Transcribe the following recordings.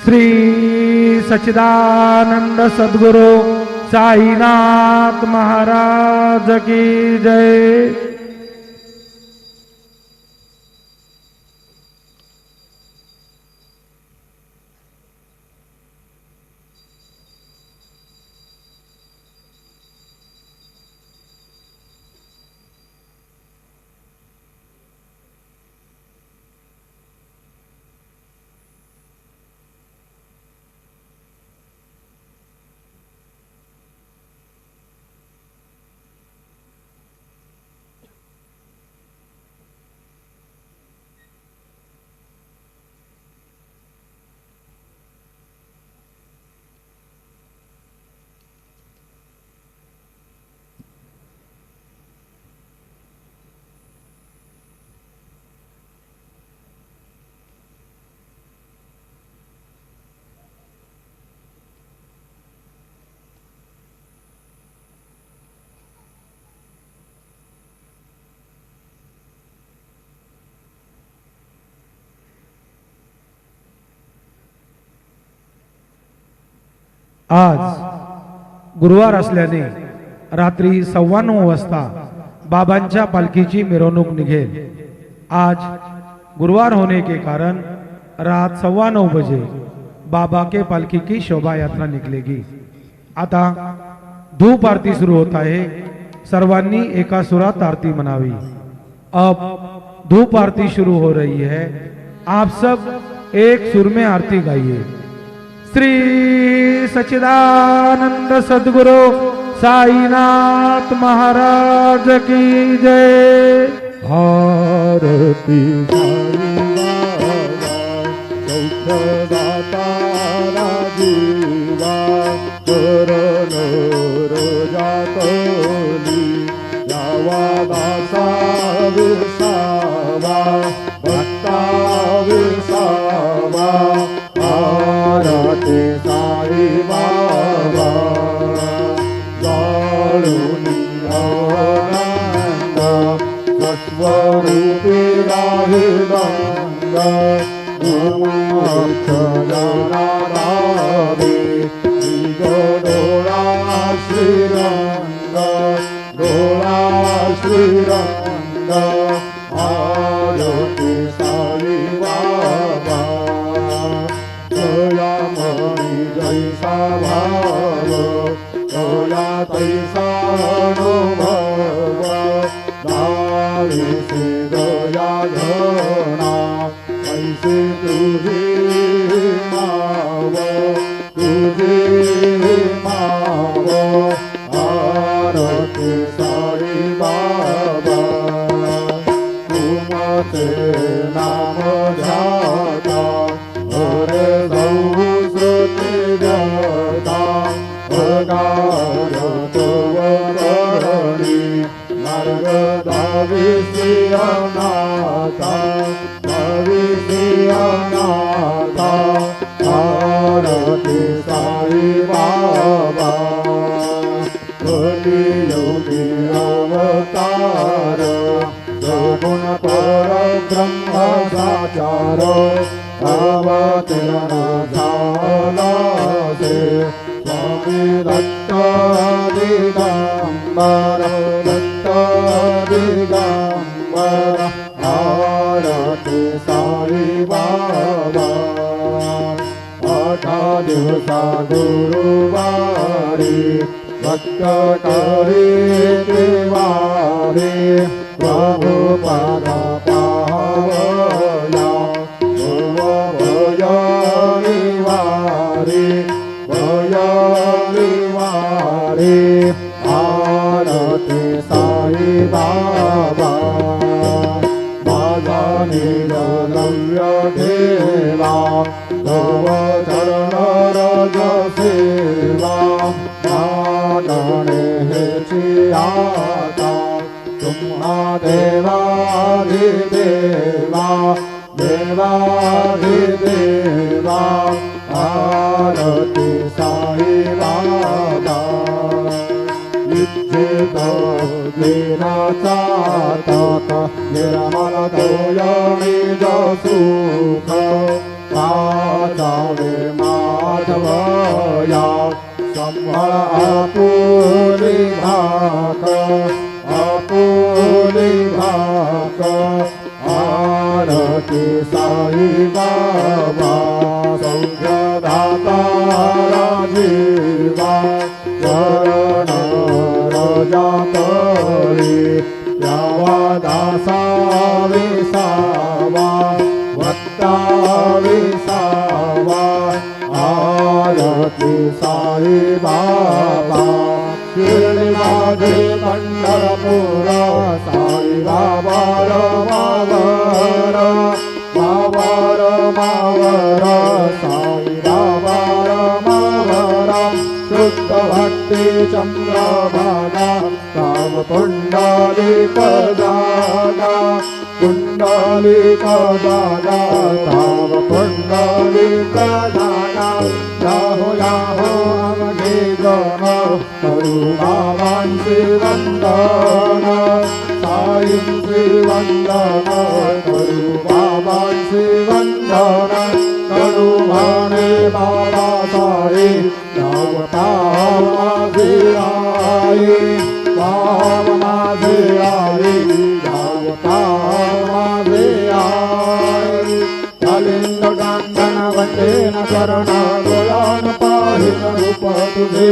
श्री सच्चिदानंद सद्गुरु साईनाथ महाराज की जय। आज गुरुवार असल्याने रात्री 9:15 वाजता बाबांच्या पालखीची मिरवणूक निघेल। आज गुरुवार होने के कारण रात 9:15 बजे बाबा के पालखी की शोभा यात्रा निकलेगी। आता धूप आरती शुरू होता है, सर्वांनी एका सुरात आरती मनावी। अब धूप आरती शुरू हो रही है, आप सब एक सुर में आरती गाइए। श्री सच्चिदानंद सद्गुरु साईनाथ महाराज की जय। आरती सौख्यदाता राजीवा चरण रजातली यावा दासा विसावा भक्ता विसावा। आरती साई बाबा जाळुनी आनंद स्वरूपी राहिदंग अक्षरनारावे डोळा श्रीरंग डोळा श्रीरंग। आरती साई बाबा जया मणि जैसा भाव जया तैसा अनुभव दाविसे दया घना ऐसे तुझे माव तुझे माव। आरती साई बाबा तुमचे नाम ध्याता हरे जाऊ श्रुती जाता अगाध वरणी मार्ग दाविसी अनाथा दाविसी अनाथा। आरती साई बाबा कलियुगी अवतार सगुण पर ब्रह्म साचार अवतीर्ण झाला से स्वामी दत्त दिगंबर दत्त दिगंबर। आरती साई बाबा 8 दिवसा गुरुवारी भक्त करी देवारे प्रभु पादा पावया भय निवारे भय निवारे। आरती साई बाबा माझा निरलव्य ठेवा तव चरण रज सेवा मानणे हेची आता तुम्हा देवाधिदेवा देवाधिदेवा। आरती साई बाबा निश्चित दिनाचा तात निर्मल दोय निज सुख पाचावे माधवया संभळ आपुली भाक आपुली भाक आरती साई बाबा सौख्यदाता राजीवा चरण रजा करी यावा दासा विसावा वत्ता विसावा आरती साई बाबा शिर्डी माझे पंढरपूर साई बाबा मावर मावर मावर साई बाबा मावर शुद्ध भक्ती चंद्रभागा काम कुंडलिक जागा कुंडलिक जागा काम कुंडलिक जागा याहो याहो अवघे जन करू बाबांचे वंदन साईंचे वंदन करू बाबांचे वंदन करू म्हणे बाबा साई धावता माझे आई बाब माझे आई धावता माझे आई कालिंद कांदन वंदेन चरण गोलान पाहिन रूप तुझे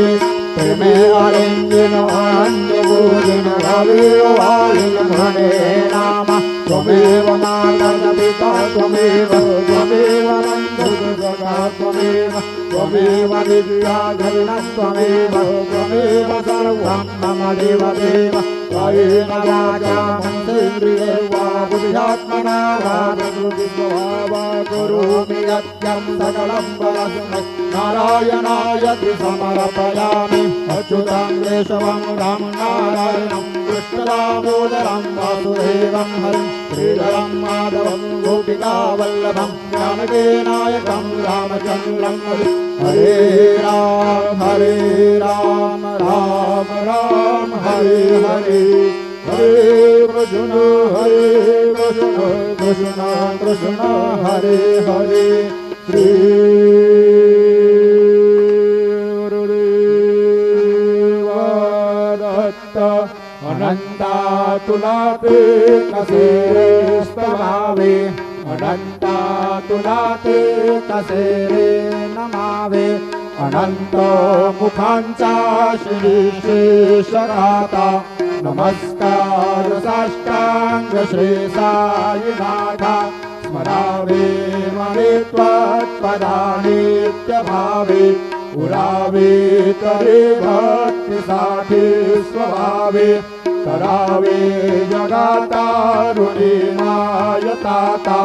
प्रेमे आलिंगन आनंद बोधिन गावे वालिन म्हणे नामा त्वमेव माता पिता त्वमेव त्वमेव नंदन जगा त्वमेव त्वमेव विद्या धरणः त्वमेव त्वमेव सर्वं मम देव देव कायेन वाचा मनसेन्द्रियैर्वा बुद्ध्यात्मना वा प्रकृतिस्वभावा करोमि यत्तं सकलं परस्मै नारायणायति समर्पयामि अच्युतं केशवं रामं नारायणं कृष्णदामोदरं वासुदेवं हरिं श्रीधरं माधवं गोपिकावल्लभं जानकीनायकं रामचन्द्रं हरे राम राम राम हरे हरे हरे कृष्ण कृष्ण कृष्ण हरे हरे श्री गुरुदेवदत्त अनंता तुला ते कसे रे स्तवावे अनंता तुला ते कसे रे नमावे अनंत मुखांचा श्री शेषनाथा नमस्कार साष्टांग श्री साईनाथा स्मरावे मने त्वत्पदा नित्य भावे पुरावे तरे भक्तीसाठी स्वभावे करावे जगातारुणी मायताता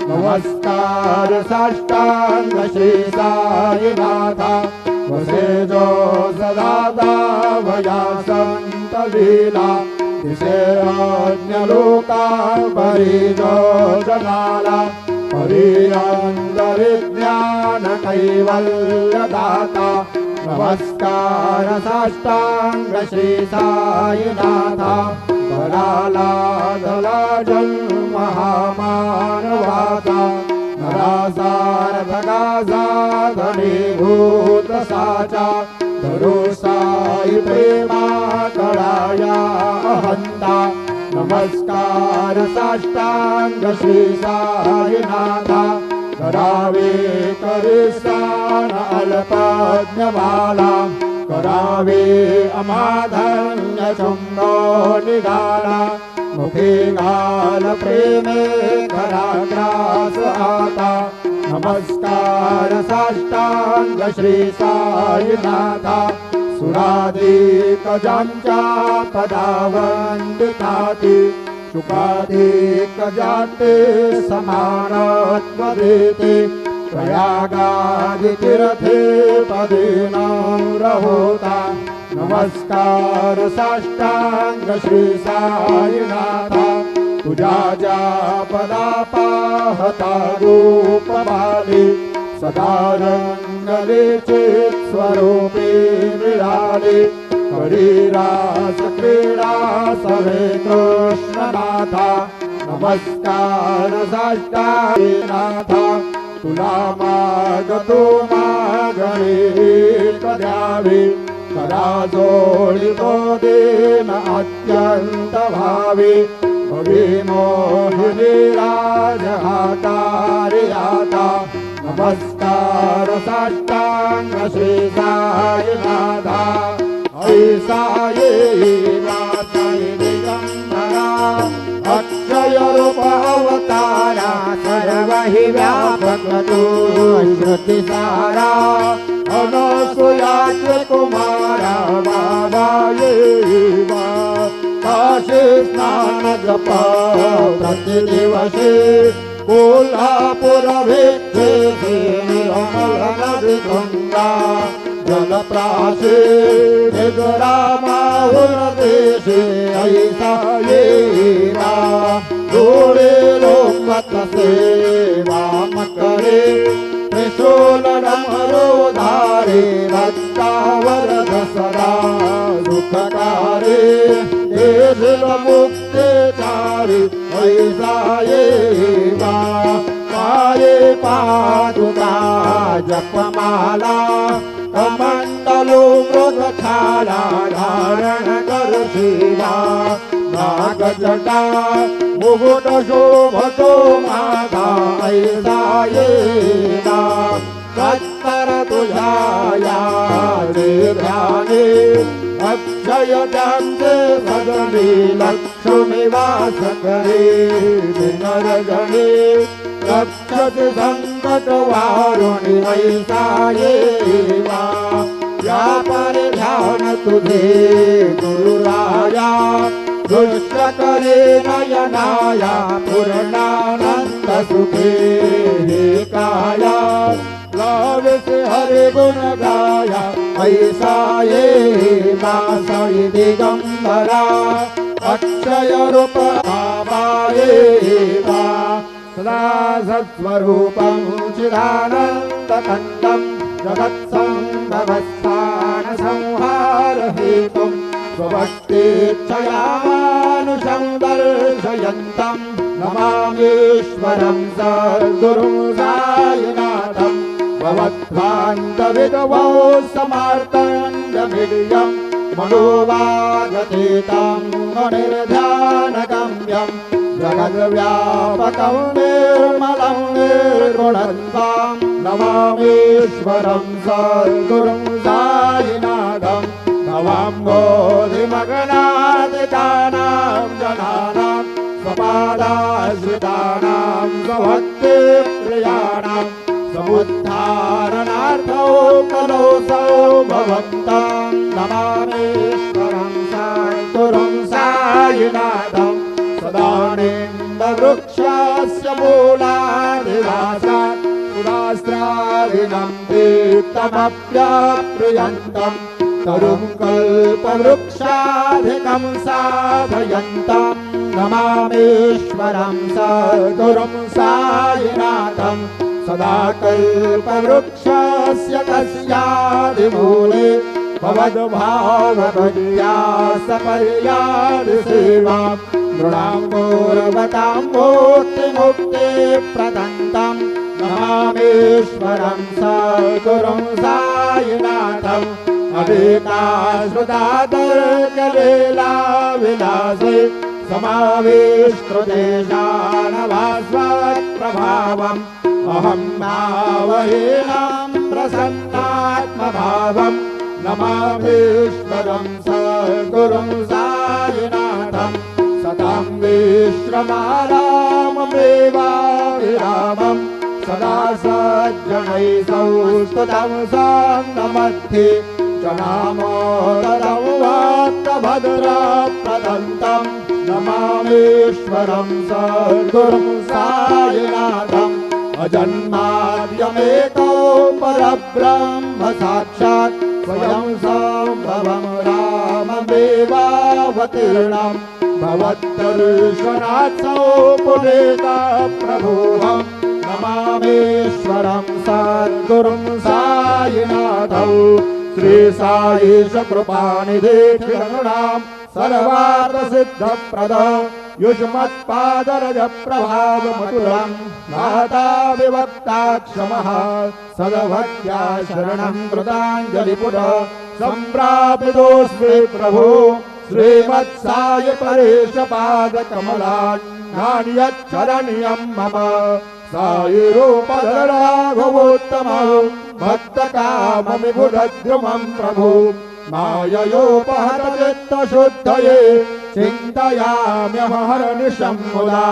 नमस्कार साष्टांग श्री साईनाथा वसे जो सदा दावया संत लीला दिसे अन्य लोका परिजो जनाला परियंदरि ज्ञान कैवल्यदाता नमस्कार साष्टांग श्री साईनाथा कराला दला जन्म महामानवाचा नरासार्थका साधनीभूत साचा धरो साई प्रेमा कळाया अहंता नमस्कार साष्टांग श्री साईनाथा करावे करिस्तान अल्पज्ञवाला करावे अमाधन्य चुंबो निगाला मुखे गाल प्रेमे घराग्रास आता नमस्कार साष्टांग श्री साईनाथा सुराधिक ज्यांच्या पदावंदिताती शुकाधिक जाते समानत्व देते प्रयागादि तीर्थे पदीनां रहोता नमस्कार साष्टांग श्री साईनाथा तुझ्या ज्या पदा पाहता रूप बाली सदा रंगले चित स्वरूपी मिळाली करीरास क्रीडा सवे कृष्णनाथा नमस्कार साष्टांगनाथा तुला मागतो मागणे द्यावे करा जोडितो देन अत्यंत भावे भवे मोहिनी राजहातारियाता नमस्कार साष्टांग श्री साईनाथा ऐसा येईना साई दिगंबरा अक्षय रूप अवतारा सर्व हि व्यापक तू श्रुती सारा अनसुयाच कुमारा बाबा येवा काशी स्नान जप प्रतिदिवशी कोल्हापुर भिक्षे नदी गंगा जलप्राशी निजरामाहुर देशे ऐसा येवा जोडे लोमत सेवा मकरे त्रिशूल डमरू धारे रक्तावरद सदा दुःखकारे देशिल मुक्ते चारी ऐसा येवा पाये पादुका जपमाला कमंडलो मृगछाला धारण कर शिवा नागजटा मुकुट शोभतो मागा ऐसा येना सत्तर तुझ्या या ध्याने अक्षय त्यांचे सगळे लक्ष्मी वास करे दिनरगणे रक्षते संकट वारुणी ऐसा येवा या पर ध्यान तुझे गुरुराया दुष्ट करे नयनाया पूर्णानंद सुखे हे काया लावसे हरे गुण गाया ऐसा येवा साई दिगंबरा अक्षय रूप बाबा येवा सदा सत्स्वरूपं चिदानन्दकन्दं जगत्सम्भवस्थान संहारहेतुं स्वभक्तेच्छयामानुषं दर्शयन्तं नमामीश्वरं सद्गुरुं साईनाथं भवद्भ्रान्तविदवो समार्तण्डमिड्यं मनोवागतीतं मुनिर्ध्यानगम्यं जगद्व्यापकं निर्मलं निर्गुणत्वां नमामीश्वरं सद्गुरुं साईनाथं भवाम्बोधिमगनादितानां जनानां स्वपादाश्रितानां स्वभक्तिप्रियाणां समुद्धारणार्थो कलोऽसौ भवन्तं नमामीश्वरं सद्गुरुं साईनाथं सदानन्दवृक्षस्य मूलाधिवासात् पुरास्त्राविनं दीप्तमप्याप्रियन्तं तरुं कल्पवृक्षाधिकं साधयन्तं नमामीश्वरं सद्गुरुं साईनाथं सदा कल्पवृक्षस्य तस्यादिमूले भवद्भावभक्त्या सपर्यादिसेवां नृणां पूर्वतां मुक्तिमुक्ते प्रदन्तं नमामीश्वरं सद्गुरुं साईनाथं अनेकाश्रुतादर्गलीला विलासे समाविष्कृतेशानभास्वत्प्रभावम् अहं भावहीनां प्रसन्नात्मभावं नमामीश्वरं सद्गुरुं साईनाथं सतां विश्रमाराममेवाभिरामं सदा सज्जनैः संस्तुतं साङ्गमध्ये जनामोदरं वाक्भद्रप्रदन्तं नमामीश्वरं सद्गुरुं साईनाथं अजन्माद्यमेको परब्रह्म साक्षात् स्वयं सम्भवं राममेवावतीर्णं भवद्दर्शनात् सौपुरेता प्रभुहं नमामीश्वरं सद्गुरुं साईनाथं श्री साईश कृपानिधे नृणां सर्वार्थसिद्धप्रद युष्मत्पादरज प्रभावमतुलं माता विभक्ताक्षमः सदभक्त्या शरणं कृताञ्जलिपुट सम्प्रापितोऽस्मि प्रभो श्रीमत्साय परेशपादकमलान् नान्यच्छरणीयं मम सायिरूपधराघवोत्तमं भक्तकामविभुरद्रुमं प्रभु माययोपहतचित्तशुद्धये चिन्तयाम्यहरनिशं मुदा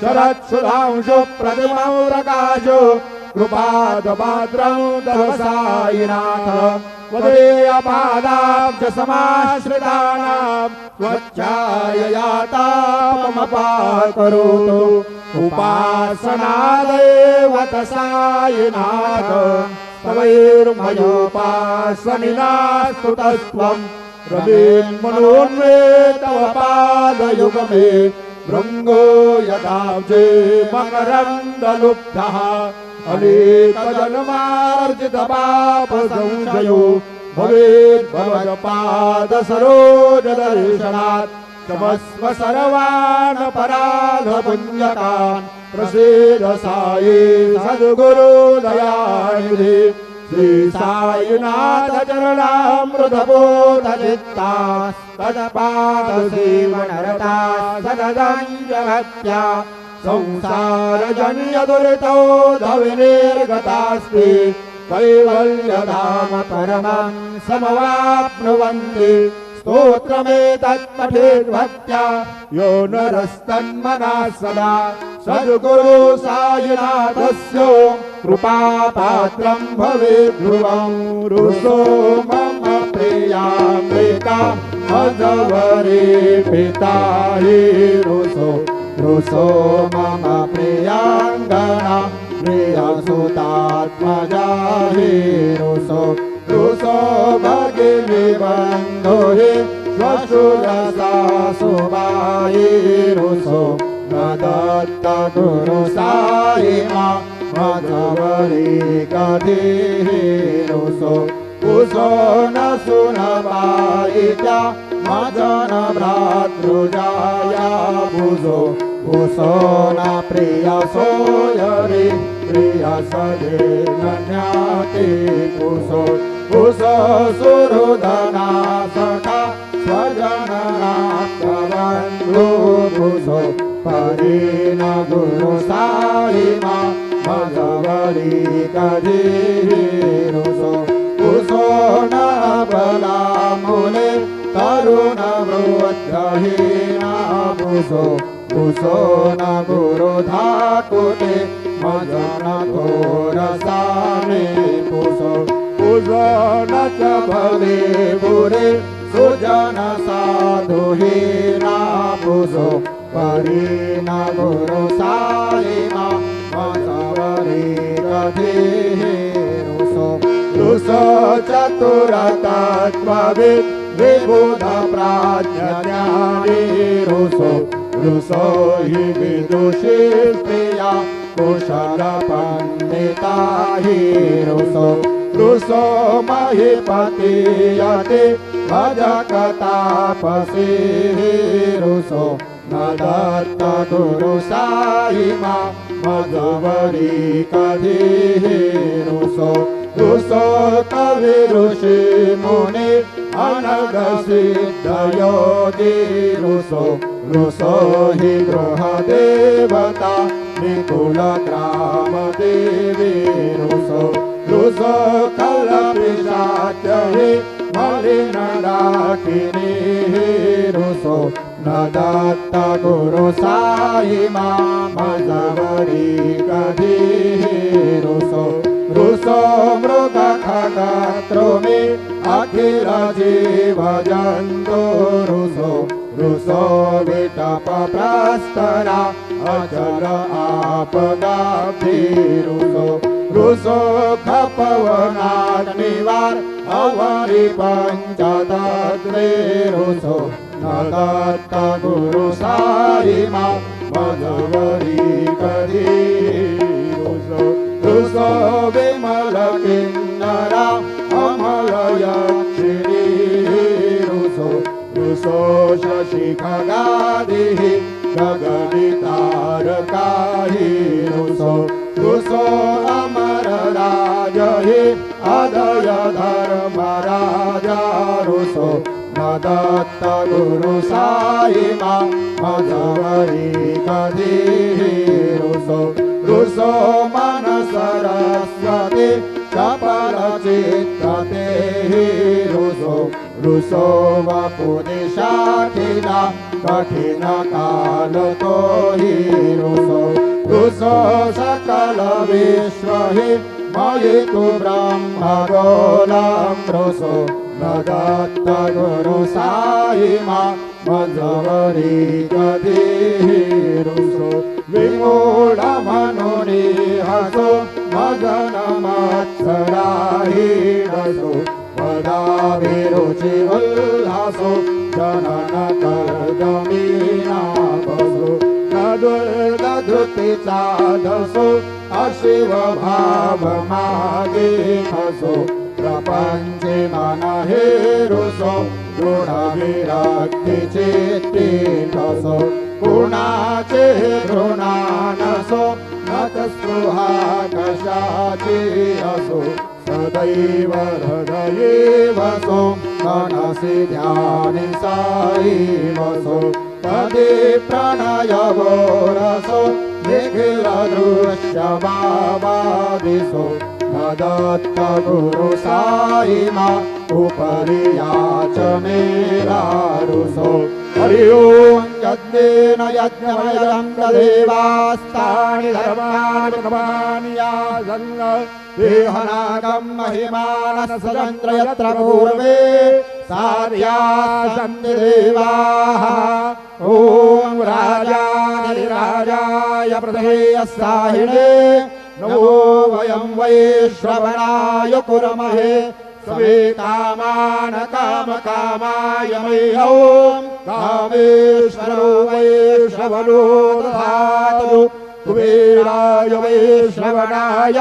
शरत्सुधांशु प्रतिमं प्रकाशो कृपादपात्रं तव सायिनाथ त्वदीयपादाब्ज समाश्रितानां त्वच्छाययातापमपाकरोतु उपासनादेवत सायिनाथ तवैर्मयोपासनिनास्तुतस्त्वं रवीन्मनोन्मे तव पादयुगमे भृङ्गो यदाब्जे मकरन्दलुब्धः अनेकजन्मार्जितपापसंशयो भवेद्भवत्पादसरोजदर्शनात् क्षमस्व सर्वानपराधपुण्यकान् प्रसीद साये सद्गुरुदयानिधे श्री साईनाथ चरणामृतबोधचित्ता तत्पादसेवनरता सददञ्जभक्त्या संसारजन्यदुरितौ धविनिर्गतास्ति कैवल्यधाम परमं समवाप्नुवन्ति स्तोत्रमेतत्पठेद्भक्त्या यो नरस्तन्मनः सदा सद्गुरु साईनाथस्य कृपापात्रं भवेत् ध्रुवं रुसो मम प्रियाम्बिका मधवरे पिता हि रुसो रुसो मम प्रियाङ्गना प्रियसुतात्मजा हि रुसो रुसो भगिनी बन्धो हि श्वशुरसासुबायि रुसो न दत्त गुरु साई मा मधवरी कधीहि रुसो कुसो न सुनबायित्या मजन भ्रातृजाया भुजो कुसो न प्रियसोयरि प्रिय सदे नन्याति कुसो कुसो सुहृदना सखा स्वजननाथबन्धु कुसो परिण गुरु साई मा मधवरी कधीहि रुसो कुसो न बलामुने तरुण वृद्धहीना कुसो कुसो न गुरुधाकुटे मजन घोरसाने कुसो कुसो न च भवे बुरे सुजन साधुहीना कुसो परिण गुरु साई मा मधवरी कधीहि रुसो रुसो चतुरतत्त्वविद् विबुध प्राज्ञानी रुसो रुसो हि विदुषी प्रिया कुशल पंडिता हि रुसो रुसो महीपति यति भजकतापसी हि रुसो न दत्त गुरु साई मा मधवरी कधीहि रुसो रुसो कवि ऋषि मुनि अनग सिद्ध योगी रुसो रुसो हि गृह देवता निकुल ग्राम देवी रुसो रुसो कल पिशाच हि मलिन डाकिनी रुसो न दत्त गुरु साई मा मधवरी कधीहि रुसो रुसो मृग खगत्रोमि अखिल जीव जन्तु रुसो रुसो विटप प्रस्तरा अचल आपदाब्धि रुसो रुसो खपवनाग्निवार अवरि पंचतत्वे रुसो न दत्त गुरु साई मा मधवरी कधीहि रुसो रुसो विमल किन्नरा अमल यक्षिणी रुसो रुसो शशि खगादिः गगनी तारकाही रुसो रुसो अमर राज हे अदय धर्म राजा रुसो न दत्त गुरु साई मा मधवरी कधी रुसो रुसो मन सरस्वती चपल चित्रते रुसो रुसो वपुदिशाखिना कठिन काल तो ही रुसो रुसो सकल विश्व हि मयि तु ब्रह्म गोलं रुसो न दत्त गुरु साई मा मधवरी कधी रुसो विमूढ मनोनि हसो मदन मत्सराहि रसो वदाभिरुचि उल्लासो जनन कर्दमीना बसो न दुर्गधृति चाधसो अशिव भाव मागे हसो प्रपंचे मन हे रुसो दृढ विरक्ति चित्ती ठसो गुणाचे घृणानसो न स्पृहा कशाची असो सदैव हृदये वसो मनसि ध्यानि साई वसो तदे प्रणयवो रसो निखिल दृश्य बाबादिसो न दत्त गुरु साई मा उपरि याच मेरा रुसो हरि ओम यज्ञेन यज्ञमयं देवास्तानि धर्माणि प्रमाणि यासन् देहनागं महिमानः सजन्त्र यत्र पूर्वे सार्या सन्ति देवाः ॐ राजाधिराजाय प्रथेयस्साहिणे नमो वयं वै श्रवणाय कुर्महे सवे कामान काम कामाय मह्यं कामेश्वरो वै श्रवणो दधातु कुबेराय वै श्रवणाय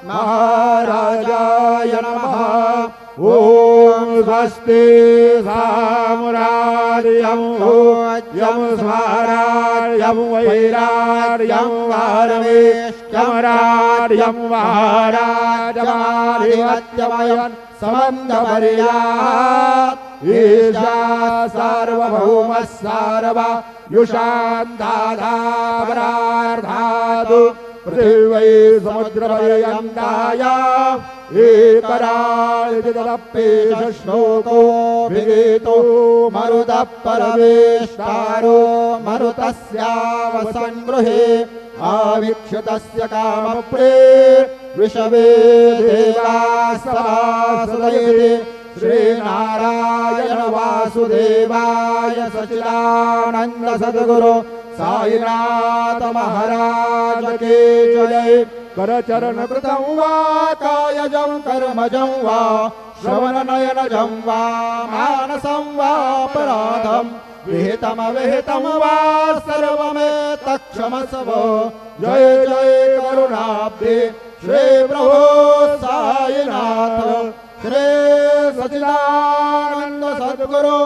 महाराजाय नमः ॐ स्वस्ति साम्राज्यं भोज्यं स्वराज्यं वैराज्यं वारवेश्यमराज्यं महाराजमाधिपत्यमयं समन्दपर्यात् ईशा सार्वभौमः सार्वयुषां दाधापरार्धातु पृथिवै समुद्रपर्यन्ताय एकराळिजलपेश श्लोको विगीतो मरुतः परमेष्टारो मरुतस्यावसङ्गृहे आवीक्षितस्य कामप्रे विषवे देवासुदयते श्रीनारायण वासुदेवाय सच्चिदानन्द सद्गुरु साईनाथ महाराज के जय करचरण कृतं वा कायजं कर्मजं वा श्रवणनयनजं वा मानसं वा अपराधं विहितमविहितं वा सर्वमेतत्क्षमस्व जय जय करुणाब्धे श्री प्रभो साईनाथ श्री सच्चिदानंद सद्गुरु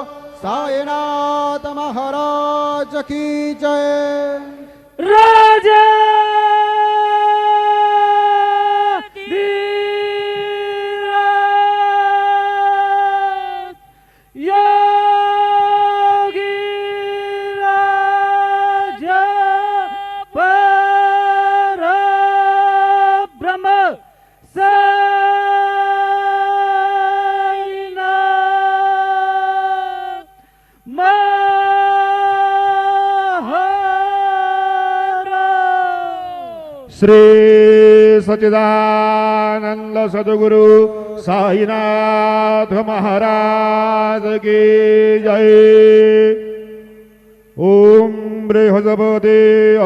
साईनाथ महाराज की जय। राजा योगी राजा परब्रह्म श्री सच्चिदानंद सद्गुरु साईनाथ महाराज की जय। ओम बृहस्पते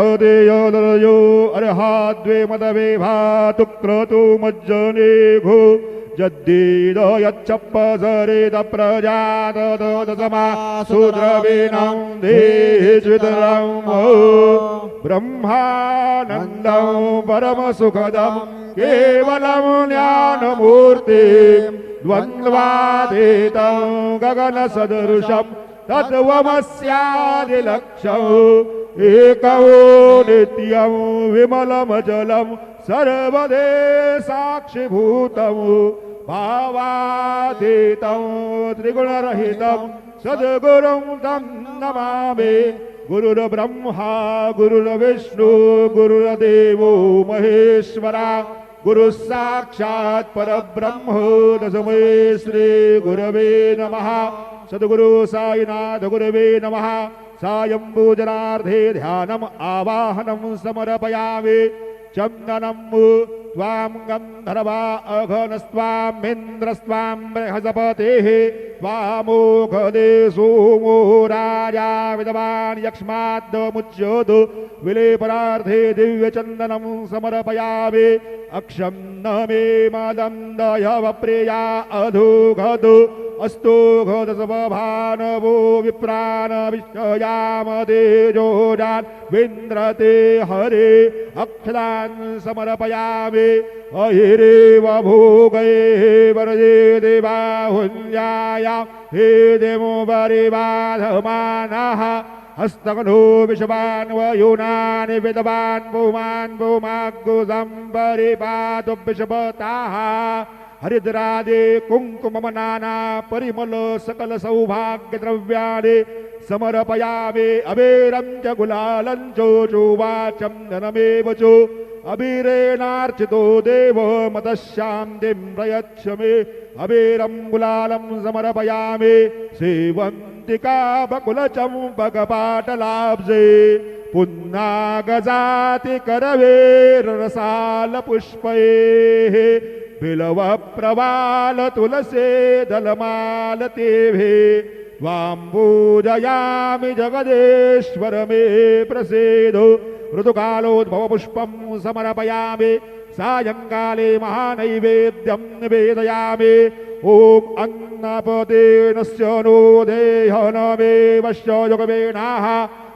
अदेयो अर्हाद्वे मदवे भातुक्रतु मज्जने घो जद्दीद यच्चप्पसरेद प्रजातदसमा शूद्रवीणं देहिज्वितरं ब्रह्मानन्दं परमसुखदं केवलं ज्ञानमूर्तिं द्वन्द्वातीतं गगनसदृशं तत्त्वमस्यादिलक्ष्यम् एकौ नित्यं विमलमजलं सर्वदे साक्षिभूतम् भावातीतं त्रिगुणरहितं सद्गुरुं तं नमामि। गुरुर्ब्रह्मा गुरुर्विष्णु गुरुर्देवो महेश्वरा गुरुः साक्षात् परब्रह्म तस्मै श्री गुरवे नमः। सद्गुरु साईनाथ गुरवे नमः। सायं पूजनार्थे ध्यानम् आवाहनं समर्पयामि। चन्दनं त्वां गन्धर्वा अघनस्त्वामिन्द्रस्त्वां बृहस्पतिः त्वामोघदे सोमो राजा विद्वान् यक्ष्माद्मुच्योतु विलेपनार्थे दिव्यचन्दनं समर्पयामि। अक्षं न मे मदन्दयव प्रिया अधोघतु अस्तु घोदसभानवो विप्राण विश्वयाम तेजोजान् विन्द्रते हरे अक्षरान् समर्पयामि। अहिरेव भोगे वरदे देवाहुल्याया हे देवो वरिवाधमानः हस्तगनो विषवान् वयोनानि विद्वान् भूमान् भूमाग्गुसम्परिपातु विषपताः हरिद्रादे कुङ्कुमम नाना परिमल सकल सौभाग्य द्रव्याणि समर्पयामि। अबीरं च गुलालं चोचुवाचं धनमेव च अबीरेणार्चितो देव मतः शान्तिं प्रयच्छ मे। अबीरं गुलालं समर्पयामि। सेवन्तिका बकुलचम्पकपाटलाब्जे पुन्नागजाति करवेररसालपुष्पैः बिलव प्रवाल तुलसे दलमाल तेभे त्वां पूजयामि जगदेश्वर मे प्रसीदो। ऋतुकालोद्भव पुष्पं समर्पयामि। सायंकाले महानैवेद्यं निवेदयामि। ॐ अन्नपतेनस्य नो देहनमे वश्य युगवेणाः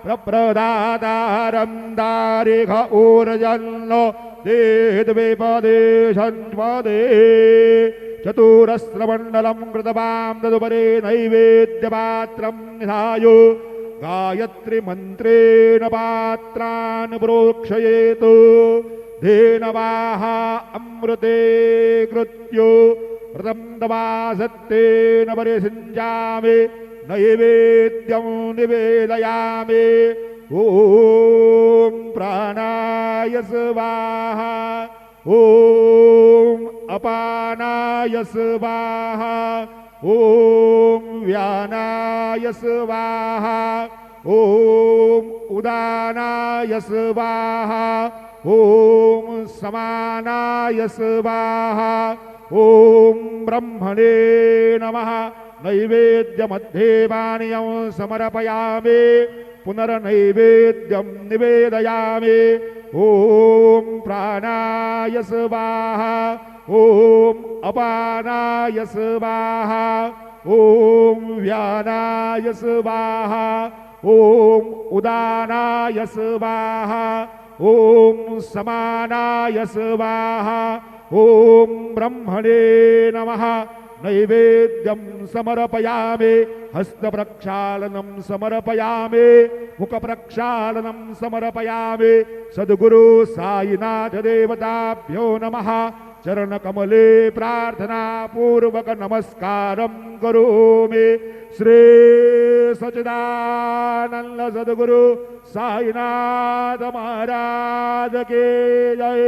प्रप्रदातारं दारिघ ऊर्जन्न देहद्विपदेशन्वदे। चतुरस्रमण्डलं कृतवां तदुपरि नैवेद्यपात्रं निधाय गायत्रीमन्त्रेण पात्रान् प्रोक्षयेत्। धेनवाः अमृते कृत्यो व्रतं तवासत्तेन परिषिञ्चामि। नैवेद्यं निवेदयामि। ॐ प्राणाय स्वाहा ॐ अपानाय स्वाहा ॐ व्यानाय स्वाहा ॐ उदानाय स्वाहा ॐ समानाय स्वाहा ॐ ब्रह्मणे नमः। नैवेद्यमध्ये पानीयं समर्पयामि। पुनर्नैवेद्यं निवेदयामि। ॐ प्राणाय स्वाहा ॐ अपानाय स्वाहा ॐ व्यानाय स्वाहा ॐ उदानाय स्वाहा ॐ समानाय स्वाहा ॐ ब्रह्मणे नमः। नैवेद्यं समर्पयामि। हस्तप्रक्षालनं समर्पयामि। मुखप्रक्षालनं समर्पयामि। सद्गुरु साईनाथ देवताभ्यो नमः। चरणकमले प्रार्थना पूर्वक नमस्कारं करोमि। श्री सच्चिदानंद सद्गुरु साईनाथ महाराज के जय।